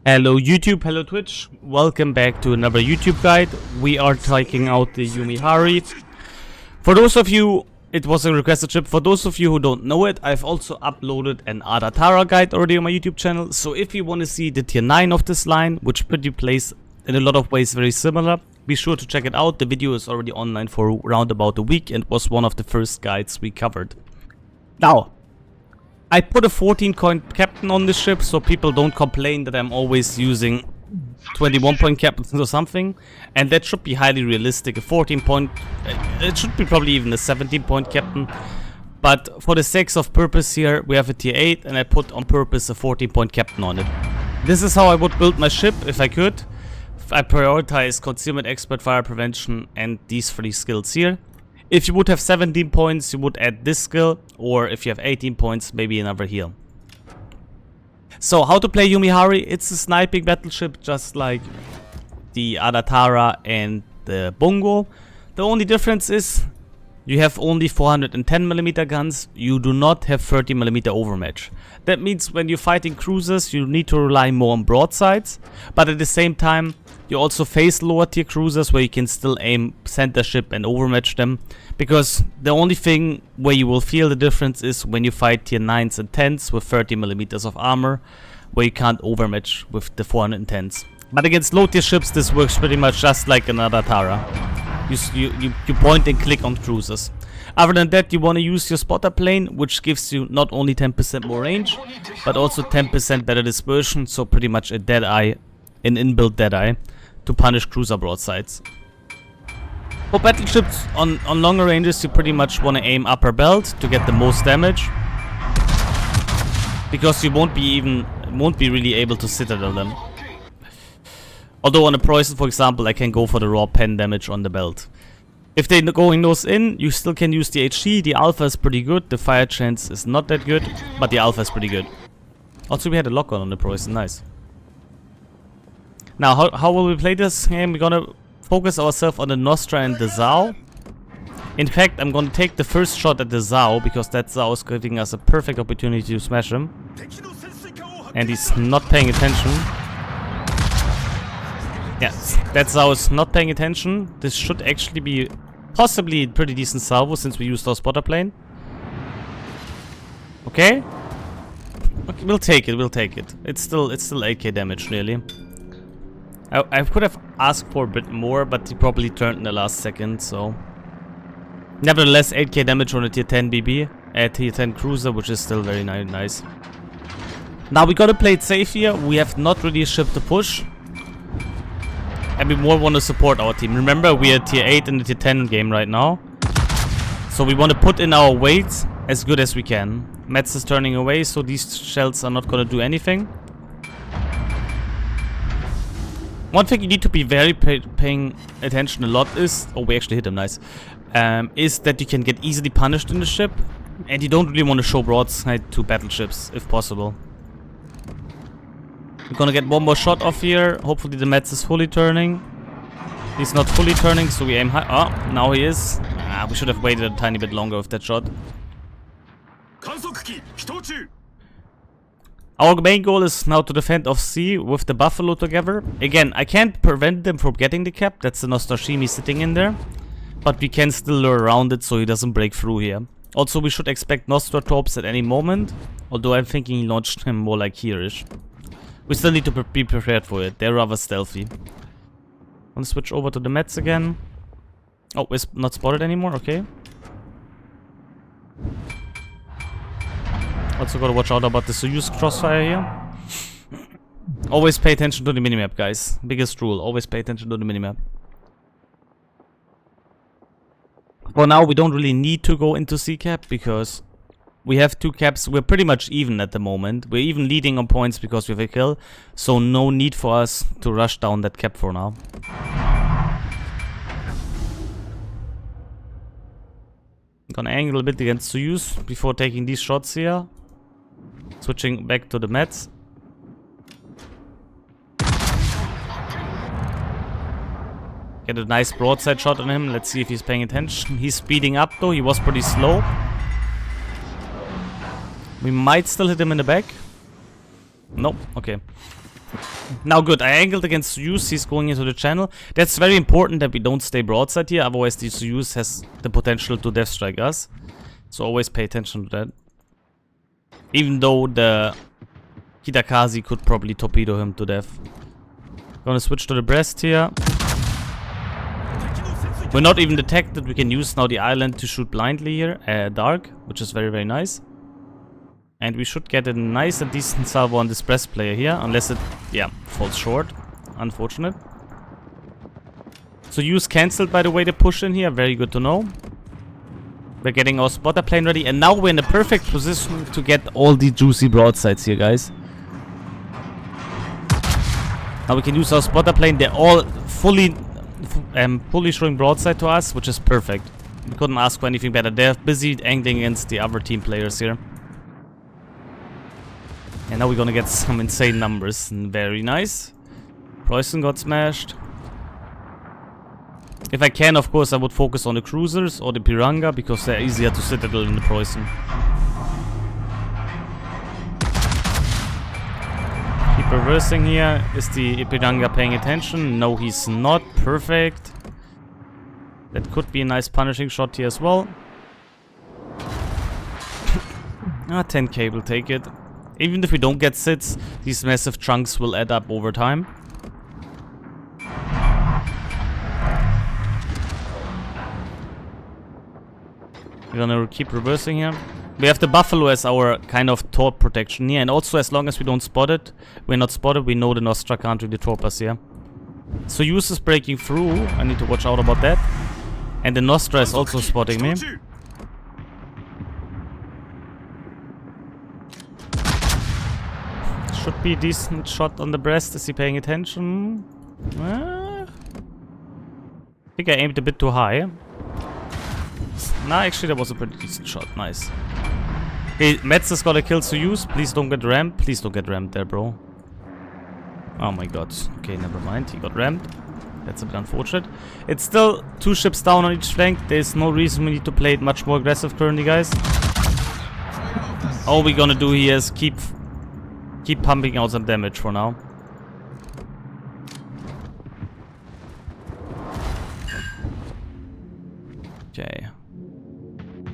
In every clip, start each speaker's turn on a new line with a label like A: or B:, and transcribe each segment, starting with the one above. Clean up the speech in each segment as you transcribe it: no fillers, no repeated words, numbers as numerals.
A: Hello YouTube, hello Twitch, welcome back to another YouTube guide. We are taking out the Yumihari. For those of you, it was a requested ship. For those of you who don't know it, I've also uploaded an Adatara guide already on my YouTube channel. So if you want to see the tier 9 of this line, which pretty plays in a lot of ways very similar, be sure to check it out. The video is already online for around about a week and was one of the first guides we covered. Now, I put a 14 coin captain on this ship so people don't complain that I'm always using 21 point captains or something, and that should be highly realistic. A 14 point, it should be probably even a 17 point captain, but for the sake of purpose here we have a tier 8 and I put on purpose a 14 point captain on it. This is how I would build my ship if I could. I prioritize concealment, expert, fire prevention and these 3 skills here. If you would have 17 points, you would add this skill, or if you have 18 points, maybe another heal. So, how to play Yumihari? It's a sniping battleship just like the Adatara and the Bungo. The only difference is you have only 410mm guns, you do not have 30mm overmatch. That means when you're fighting cruisers, you need to rely more on broadsides, but at the same time, you also face lower tier cruisers where you can still aim center ship and overmatch them, because the only thing where you will feel the difference is when you fight tier 9s and 10s with 30mm of armor, where you can't overmatch with the 410s. But against low tier ships this works pretty much just like another Tara. You point and click on cruisers. Other than that, you want to use your spotter plane, which gives you not only 10% more range, but also 10% better dispersion, so pretty much a dead eye, an inbuilt dead eye, to punish cruiser broadsides. For battleships on longer ranges, you pretty much want to aim upper belt to get the most damage, because you won't be really able to citadel them. Although on a Preußen, for example, I can go for the raw pen damage on the belt. If they're going nose in, you still can use the HG. The alpha is pretty good. The fire chance is not that good, but the alpha is pretty good. Also, we had a lock-on the Preußen. Nice. Now, how will we play this game? We're gonna focus ourselves on the Nostra and the Zao. In fact, I'm gonna take the first shot at the Zao, because that Zao is giving us a perfect opportunity to smash him. And he's not paying attention. Yes, that Zao is not paying attention. This should actually be possibly a pretty decent salvo since we used our spotter plane. Okay, we'll take it. It's still 8k damage nearly. I could have asked for a bit more, but he probably turned in the last second, so... Nevertheless, 8k damage on a tier 10 BB, a tier 10 cruiser, which is still very nice. Now we gotta play it safe here. We have not really a ship to push, and we more want to support our team. Remember, we are tier 8 in the tier 10 game right now, so we want to put in our weight as good as we can. Metz is turning away, so these shells are not gonna do anything. One thing you need to be very paying attention a lot is... Oh, we actually hit him, nice. Is that you can get easily punished in the ship, and you don't really want to show broadside to battleships, if possible. We're gonna get one more shot off here. Hopefully the Metz is fully turning. He's not fully turning, so we aim high. Oh, now he is. We should have waited a tiny bit longer with that shot. Our main goal is now to defend off C with the Buffalo together. Again, I can't prevent them from getting the cap. That's the Nostashimi sitting in there. But we can still lure around it so he doesn't break through here. Also, we should expect Nostra torps at any moment. Although I'm thinking he launched him more like here-ish. We still need to be prepared for it. They're rather stealthy. Want to switch over to the Metz again. Oh, it's not spotted anymore. Okay. Also gotta watch out about the Soyuz crossfire here. Always pay attention to the minimap, guys. Biggest rule, always pay attention to the minimap. For now, we don't really need to go into C-cap, because we have 2 caps. We're pretty much even at the moment. We're even leading on points because we have a kill. So no need for us to rush down that cap for now. I'm gonna angle a bit against Soyuz before taking these shots here. Switching back to the Metz. Get a nice broadside shot on him. Let's see if he's paying attention. He's speeding up though. He was pretty slow. We might still hit him in the back. Nope. Okay. Now good, I angled against Soyuz, he's going into the channel. That's very important that we don't stay broadside here, otherwise the Soyuz has the potential to death strike us. So always pay attention to that. Even though the Kitakaze could probably torpedo him to death. Gonna switch to the breast here. We're not even detected, we can use now the island to shoot blindly here, dark, which is very nice. And we should get a nice and decent salvo on this breast player here, unless it, yeah, falls short. Unfortunate. So use cancelled, by the way, the push in here, very good to know. We're getting our spotter plane ready, and now we're in a perfect position to get all the juicy broadsides here, guys. Now we can use our spotter plane, they're all fully showing broadside to us, which is perfect. We couldn't ask for anything better. They're busy angling against the other team players here. And now we're gonna get some insane numbers. Very nice. Preußen got smashed. If I can, of course, I would focus on the cruisers or the Piranga, because they're easier to citadel in the Preußen. Keep reversing here. Is the Piranga paying attention? No, he's not. Perfect. That could be a nice punishing shot here as well. 10k will take it. Even if we don't get sits, these massive chunks will add up over time. We're gonna keep reversing here. We have the Buffalo as our kind of torp protection here, and also as long as we don't spot it, we're not spotted, we know the Nostra can't really torp us here. Soyuz is breaking through, I need to watch out about that. And the Nostra is also spotting me. Should be a decent shot on the breast. Is he paying attention? I think I aimed a bit too high. Nah, actually that was a pretty decent shot. Nice. Okay, Metz has got a kill Soyuz. Please don't get rammed. Please don't get rammed there, bro. Oh my god. Okay, never mind. He got rammed. That's a bit unfortunate. It's still 2 ships down on each flank. There's no reason we need to play it much more aggressive currently, guys. All we're gonna do here is keep pumping out some damage for now. Okay.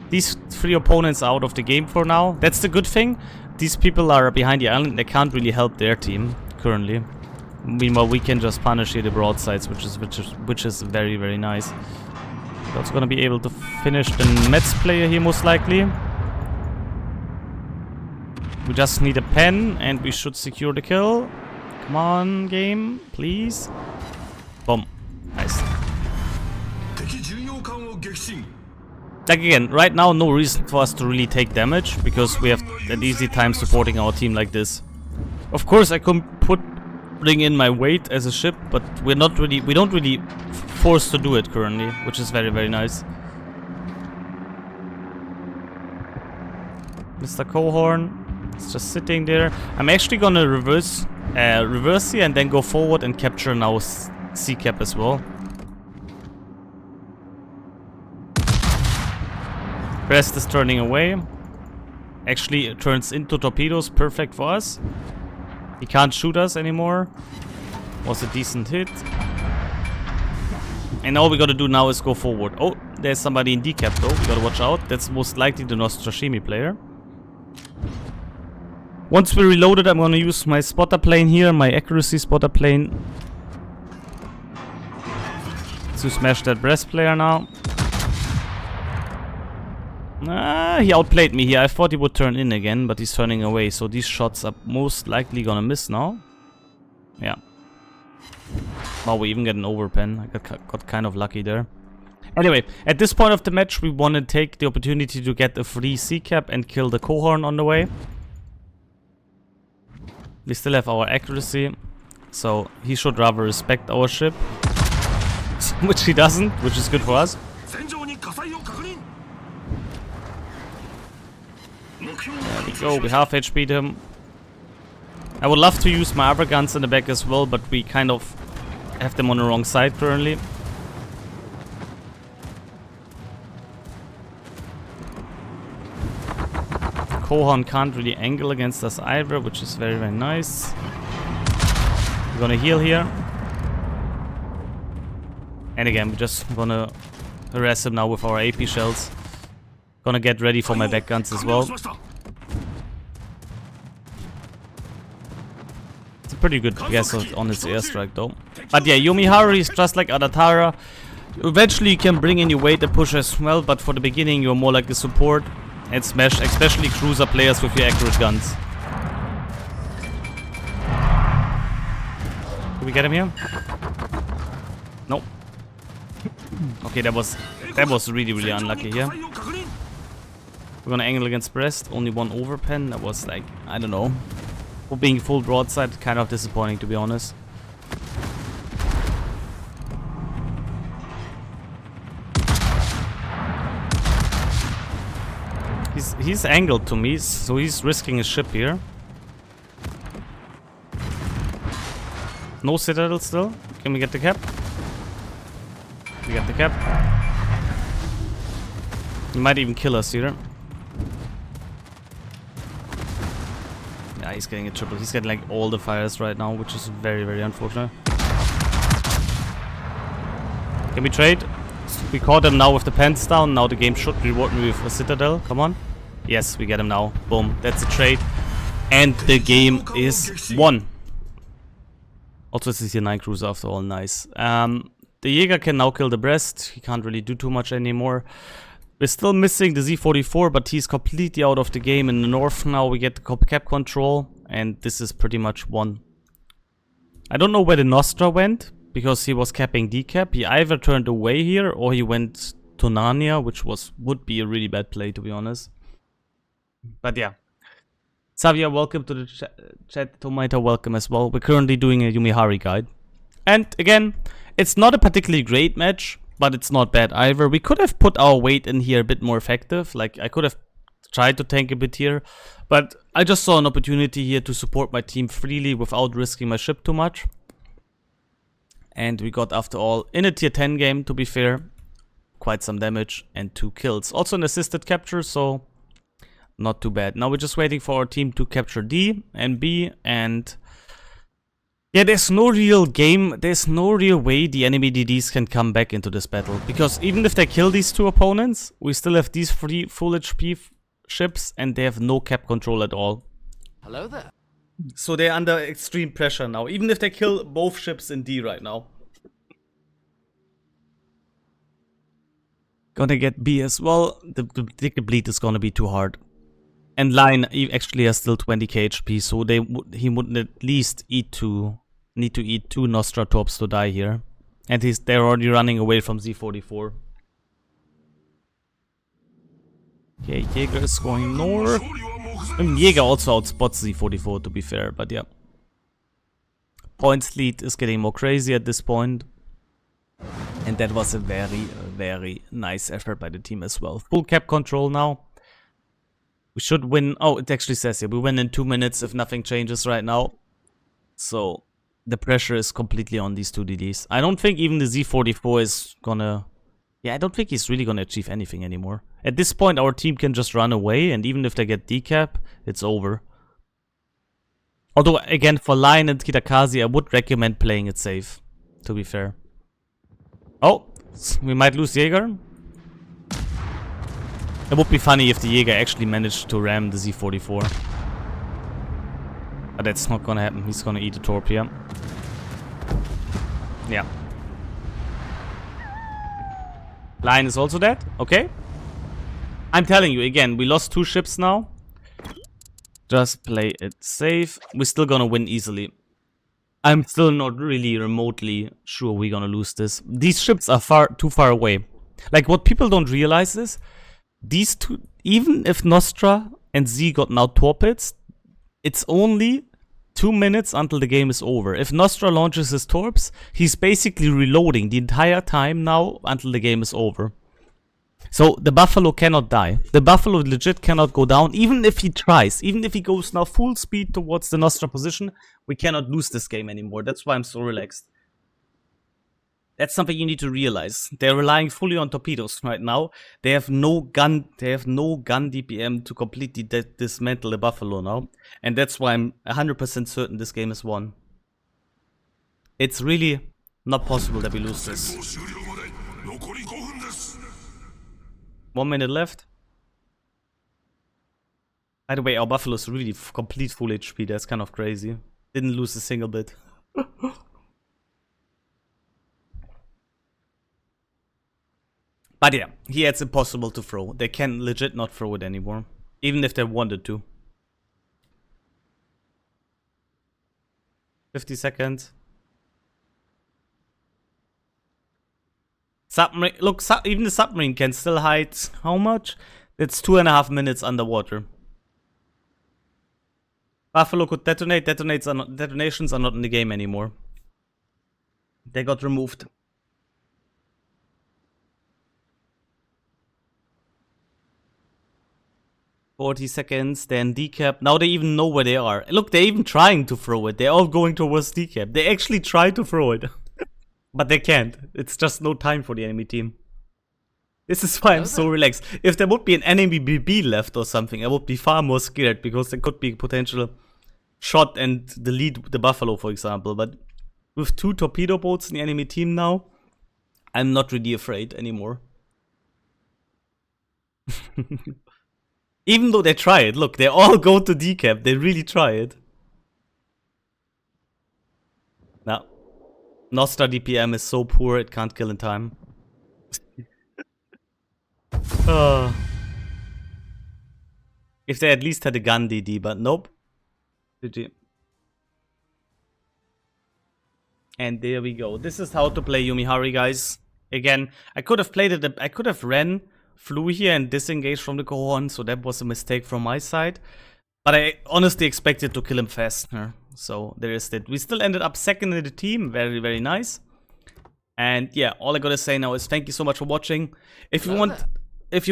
A: These 3 opponents are out of the game for now. That's the good thing. These people are behind the island. They can't really help their team currently. Meanwhile, we can just punish here the broadsides, which is very nice. That's gonna be able to finish the Metz player here most likely. We just need a pen and we should secure the kill. Come on, game, please. Boom. Nice. Like again, right now no reason for us to really take damage, because we have an easy time supporting our team like this. Of course I could bring in my weight as a ship, but we don't really force to do it currently, which is very nice. Mr. Cohorn. It's just sitting there. I'm actually gonna reverse here and then go forward and capture now C-cap as well. Crest is turning away. Actually, it turns into torpedoes. Perfect for us. He can't shoot us anymore. Was a decent hit. And all we gotta do now is go forward. Oh, there's somebody in decap though. We gotta watch out. That's most likely the Nostrashimi player. Once we reloaded, I'm gonna use my spotter plane here, my accuracy spotter plane, to smash that breast player now. He outplayed me here. I thought he would turn in again, but he's turning away. So these shots are most likely gonna miss now. Yeah. Wow, we even get an overpen. I got kind of lucky there. Anyway, at this point of the match, we want to take the opportunity to get a free C-cap and kill the Cohorn on the way. We still have our accuracy, so he should rather respect our ship. Which he doesn't, which is good for us. There we go, we half HP'd him. I would love to use my other guns in the back as well, but we kind of have them on the wrong side currently. Kohan can't really angle against us either, which is very nice. We're gonna heal here. And again, we're just gonna harass him now with our AP shells. Gonna get ready for my back guns as well. It's a pretty good guess on his airstrike though. But yeah, Yumihari is just like Adatara. Eventually you can bring in your weight and push as well, but for the beginning you're more like a support and smash, especially cruiser players with your accurate guns. Did we get him here? Nope. Okay, that was really unlucky here. We're gonna angle against breast, only one overpen. That was like, I don't know. For being full broadside, kind of disappointing to be honest. He's angled to me, so he's risking his ship here. No citadel still. Can we get the cap? We got the cap. He might even kill us here. Yeah, he's getting a triple. He's getting like all the fires right now, which is very, very unfortunate. Can we trade? We caught him now with the pants down. Now the game should reward me with a citadel. Come on. Yes, we get him now. Boom. That's a trade. And the game is won. Also, it's a tier 9 cruiser after all. Nice. The Jäger can now kill the breast. He can't really do too much anymore. We're still missing the Z44, but he's completely out of the game. In the north now we get the cap control, and this is pretty much won. I don't know where the Nostra went, because he was capping decap. He either turned away here, or he went to Narnia, which would be a really bad play, to be honest. But yeah. Xavier, welcome to the chat. Tomato, welcome as well. We're currently doing a Yumihari guide. And again, it's not a particularly great match, but it's not bad either. We could have put our weight in here a bit more effective. Like, I could have tried to tank a bit here. But I just saw an opportunity here to support my team freely without risking my ship too much. And we got, after all, in a tier 10 game, to be fair, quite some damage and 2 kills. Also an assisted capture, so not too bad. Now we're just waiting for our team to capture D and B, and yeah, there's no real way the enemy DDs can come back into this battle. Because even if they kill these 2 opponents, we still have these 3 full HP ships, and they have no cap control at all.
B: Hello there.
A: So they're under extreme pressure now, even if they kill both ships in D right now. Gonna get B as well. The bleed is gonna be too hard. And line actually has still 20k HP, so he would at least need to eat 2 Nostra Torps to die here. And they're already running away from Z44. Okay, Jäger is going north. Jäger also outspots Z44, to be fair, but yeah. Points lead is getting more crazy at this point. And that was a very, very nice effort by the team as well. Full cap control now. We should win. Oh, it actually says here, we win in 2 minutes if nothing changes right now. So, the pressure is completely on these 2 DDs. I don't think even the Z44 is gonna... Yeah, I don't think he's really gonna achieve anything anymore. At this point, our team can just run away, and even if they get decap, it's over. Although, again, for Lion and Kitakazi, I would recommend playing it safe, to be fair. Oh, we might lose Jäger. It would be funny if the Jäger actually managed to ram the Z44. But that's not gonna happen. He's gonna eat a torp here. Yeah. Lion is also dead. Okay. I'm telling you, again, we lost 2 ships now. Just play it safe. We're still gonna win easily. I'm still not really remotely sure we're gonna lose this. These ships are too far away. Like, what people don't realize is, these 2, even if Nostra and Z got now torpedoes, it's only 2 minutes until the game is over. If Nostra launches his torps, he's basically reloading the entire time now until the game is over. So the Buffalo cannot die. The Buffalo legit cannot go down, even if he tries. Even if he goes now full speed towards the Nostra position, we cannot lose this game anymore. That's why I'm so relaxed. That's something you need to realize. They're relying fully on torpedoes right now. They have no gun DPM to completely dismantle the Buffalo now. And that's why I'm 100% certain this game is won. It's really not possible that we lose this.
B: 残り5分です。
A: 1 minute left. By the way, our Buffalo's really complete full HP. That's kind of crazy. Didn't lose a single bit. But yeah, here it's impossible to throw. They can legit not throw it anymore. Even if they wanted to. 50 seconds. Submarine. Look, even the submarine can still hide. How much? It's 2.5 minutes underwater. Buffalo could detonate. Detonations are not in the game anymore. They got removed. "40 seconds, then decap." Now they even know where they are. Look, they're even trying to throw it. They're all going towards decap. They actually try to throw it. But they can't. It's just no time for the enemy team. This is why I'm so relaxed. If there would be an enemy BB left or something, I would be far more scared, because there could be potential shot and delete the Buffalo, for example. But with 2 torpedo boats in the enemy team now, I'm not really afraid anymore. Even though they try it, look, they all go to decap. They really try it. Now, Nostra DPM is so poor it can't kill in time. If they at least had a gun DD, but nope. GG. And there we go. This is how to play Yumihari, guys. Again, I could have played it. I could have flew here and disengaged from the Gohon, so that was a mistake from my side. But I honestly expected to kill him faster. So there is that. We still ended up second in the team. Very, very nice. And yeah, all I gotta say now is thank you so much for watching. If you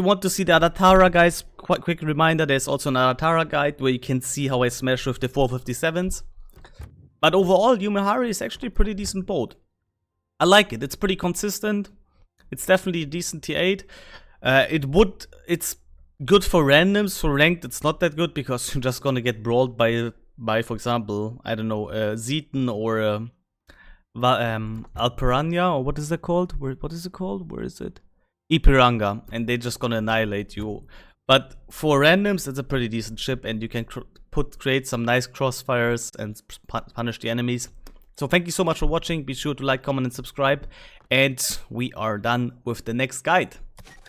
A: want to see the other Tara, guys, quick reminder, there's also another Tara guide where you can see how I smash with the 457s. But overall, Yumihari is actually a pretty decent boat. I like it. It's pretty consistent. It's definitely a decent T8. It's good for randoms. For ranked, it's not that good because you're just gonna get brawled by for example, I don't know, Zeton or Alpiranha, or what is that called? What is it called? Where is it? Ipiranga, and they're just gonna annihilate you. But for randoms, it's a pretty decent ship, and you can create some nice crossfires and punish the enemies. So thank you so much for watching. Be sure to like, comment, and subscribe. And we are done with the next guide.